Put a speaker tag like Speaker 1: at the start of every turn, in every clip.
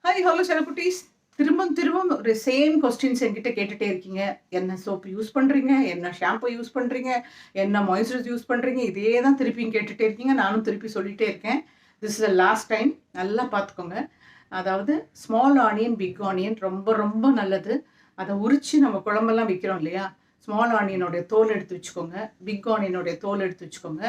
Speaker 1: Hi hello செலகுட்டீஸ். திரும்ப ஒரு same questions என்கிட்ட கேட்டுட்டே இருக்கீங்க. என்ன சோப் யூஸ் பண்ணுறீங்க? என்ன ஷாம்பு யூஸ் பண்ணுறீங்க? என்ன மாய்ஸ்சரைசர் யூஸ் பண்ணுறீங்க? இதே தான் திருப்பியும் கேட்டுட்டே இருக்கீங்க. நானும் திருப்பி சொல்லிகிட்டே இருக்கேன். This is the last time. நல்லா பார்த்துக்கோங்க. அதாவது ஸ்மால் ஆனியன், பிக் ஆனியன் ரொம்ப ரொம்ப நல்லது. அதை உரித்து நம்ம குழம்பெல்லாம் வைக்கிறோம் இல்லையா? ஸ்மால் ஆனியனுடைய தோல் எடுத்து வச்சுக்கோங்க. பிக் ஆனியனுடைய தோல் எடுத்து வச்சுக்கோங்க.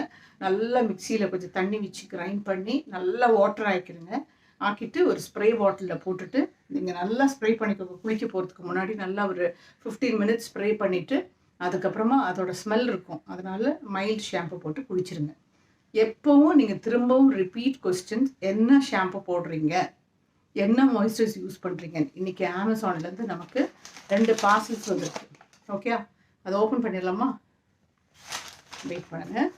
Speaker 1: நல்லா மிக்சியில் கொஞ்சம் தண்ணி வச்சு கிரைண்ட் பண்ணி நல்லா வாட்டர் ஆக்கிடுங்க. ஆக்கிட்டு ஒரு ஸ்ப்ரே பாட்டிலில் போட்டுட்டு நீங்கள் நல்லா ஸ்ப்ரே பண்ணிக்கோங்க. குளிக்க போகிறதுக்கு முன்னாடி நல்லா ஒரு 15 மினிட்ஸ் ஸ்ப்ரே பண்ணிவிட்டு அதுக்கப்புறமா அதோட ஸ்மெல் இருக்கும். அதனால் மைல்டு ஷாம்பு போட்டு குளிச்சிருங்க. எப்போவும் நீங்கள் திரும்பவும் ரிப்பீட் கொஸ்டின்ஸ், என்ன ஷாம்பு போடுறீங்க, என்ன மாய்ஸ்சரைசர் யூஸ் பண்ணுறீங்க. இன்றைக்கி அமேசான்லேருந்து நமக்கு 2 பார்சல்ஸ் வந்துருக்கு. ஓகே, அதை ஓப்பன் பண்ணிடலாமா? வெயிட் பண்ணுங்கள்.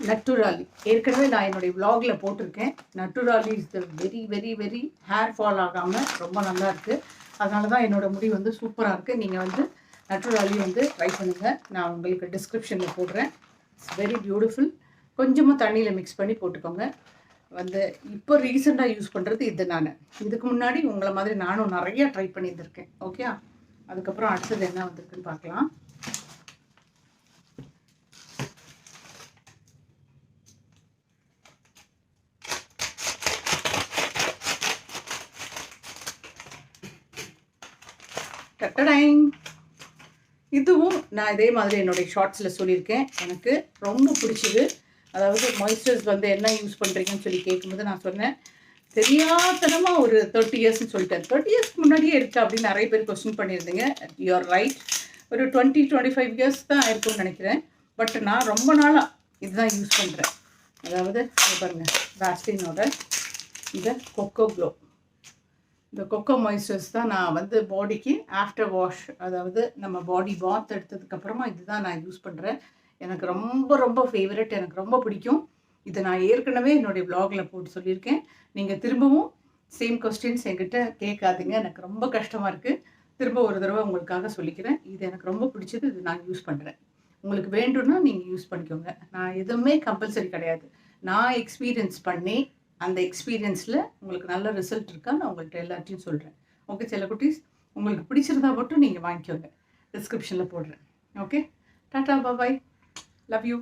Speaker 1: நட்டுராலி ஏற்கனவே நான் என்னுடைய விலாகில் போட்டிருக்கேன். Naturally is the very very very hair fall ஆகாமல் ரொம்ப நல்லா இருக்குது. அதனால தான் என்னோடய முடி வந்து சூப்பராக இருக்குது. நீங்கள் வந்து நட்டுராலி வந்து ட்ரை பண்ணுங்கள். நான் உங்களுக்கு டிஸ்கிரிப்ஷனில் போடுறேன். It's very beautiful. கொஞ்சமாக தண்ணியில் மிக்ஸ் பண்ணி போட்டுக்கோங்க. வந்து இப்போ ரீசெண்டாக யூஸ் பண்ணுறது இது. நான் இதுக்கு முன்னாடி உங்களை மாதிரி நானும் நிறையா ட்ரை பண்ணியிருந்திருக்கேன். ஓகே, அதுக்கப்புறம் அடுத்தது என்ன வந்திருக்குன்னு பார்க்கலாம். டட்டடைங். இதுவும் நான் இதே மாதிரி என்னுடைய ஷார்ட்ஸில் சொல்லியிருக்கேன். எனக்கு ரொம்ப பிடிச்சது. அதாவது மாய்ஸ்சரைசர் வந்து என்ன யூஸ் பண்ணுறீங்கன்னு சொல்லி கேட்கும்போது நான் சொன்னேன், தெரியாதனமாக ஒரு 30 இயர்ஸ்ன்னு சொல்லிட்டேன். 30 இயர்ஸ்க்கு முன்னாடியே இருக்குது அப்படின்னு நிறைய பேர் கொஸ்டின் பண்ணியிருந்தீங்க. You're right. ஒரு 20-25 இயர்ஸ் தான் இருக்கும்னு நினைக்கிறேன். பட் நான் ரொம்ப நாளாக இதுதான் யூஸ் பண்ணுறேன். அதாவது பாருங்கள், வேஸ்லினோட இந்த கொக்கோ க்ளோ. இந்த கொக்கோ மாய்ஸ்சரைசர் தான் நான் வந்து பாடிக்கு ஆஃப்டர் வாஷ், அதாவது நம்ம பாடி பாத் எடுத்ததுக்கப்புறமா இதுதான் நான் யூஸ் பண்ணுறேன். எனக்கு ரொம்ப ரொம்ப ஃபேவரட். எனக்கு ரொம்ப பிடிக்கும். இதை நான் ஏற்கனவே என்னுடைய விலாகில் போட்டு சொல்லியிருக்கேன். நீங்கள் திரும்பவும் சேம் கொஸ்டின்ஸ் என்கிட்ட கேட்காதீங்க. எனக்கு ரொம்ப கஷ்டமாக இருக்குது. திரும்ப ஒரு தடவை உங்களுக்காக சொல்லிக்கிறேன். இது எனக்கு ரொம்ப பிடிச்சது. இது நான் யூஸ் பண்ணுறேன். உங்களுக்கு வேண்டும்னா நீங்கள் யூஸ் பண்ணிக்கோங்க. நான் எதுவுமே கம்பல்சரி கிடையாது. நான் எக்ஸ்பீரியன்ஸ் பண்ணி அந்த எக்ஸ்பீரியன்ஸில் உங்களுக்கு நல்ல ரிசல்ட் இருக்கா நான் உங்கள்கிட்ட எல்லாத்தையும் சொல்கிறேன். ஓகே செல்லக்குட்டீஸ், உங்களுக்கு பிடிச்சிருந்தா மட்டும் நீங்கள் வாங்கிக்கோங்க. டிஸ்கிரிப்ஷனில் போடுறேன். Okay, tata bye, love you.